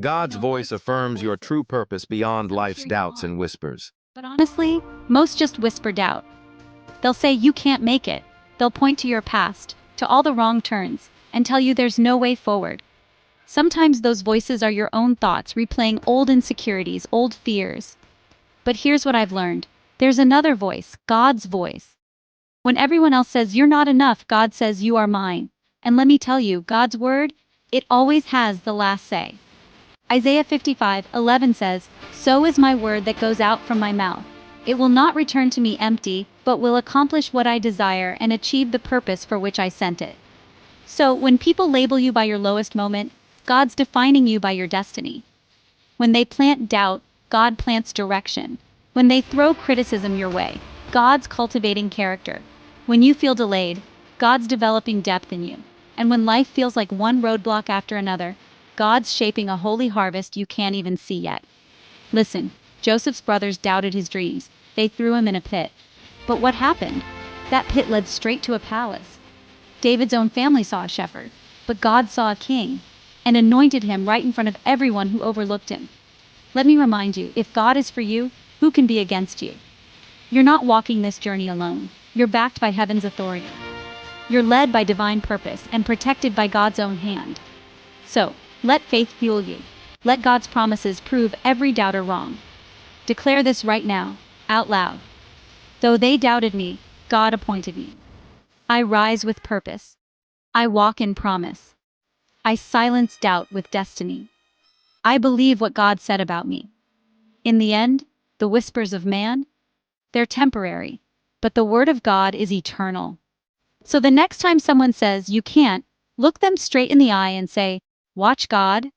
God's voice affirms your true purpose beyond life's doubts and whispers. But honestly, most just whisper doubt. They'll say you can't make it. They'll point to your past, to all the wrong turns, and tell you there's no way forward. Sometimes those voices are your own thoughts replaying old insecurities, old fears. But here's what I've learned. There's another voice, God's voice. When everyone else says you're not enough, God says you are mine. And let me tell you, God's word, it always has the last say. Isaiah 55:11 says, "So is my word that goes out from my mouth. It will not return to me empty, but will accomplish what I desire and achieve the purpose for which I sent it." So, when people label you by your lowest moment, God's defining you by your destiny. When they plant doubt, God plants direction. When they throw criticism your way, God's cultivating character. When you feel delayed, God's developing depth in you. And when life feels like one roadblock after another, God's shaping a holy harvest you can't even see yet. Listen, Joseph's brothers doubted his dreams. They threw him in a pit. But what happened? That pit led straight to a palace. David's own family saw a shepherd, but God saw a king, and anointed him right in front of everyone who overlooked him. Let me remind you, if God is for you, who can be against you? You're not walking this journey alone. You're backed by heaven's authority. You're led by divine purpose and protected by God's own hand. So, let faith fuel you. Let God's promises prove every doubter wrong. Declare this right now, out loud. Though they doubted me, God appointed me. I rise with purpose. I walk in promise. I silence doubt with destiny. I believe what God said about me. In the end, the whispers of man, they're temporary, but the word of God is eternal. So the next time someone says you can't, look them straight in the eye and say, "Watch God,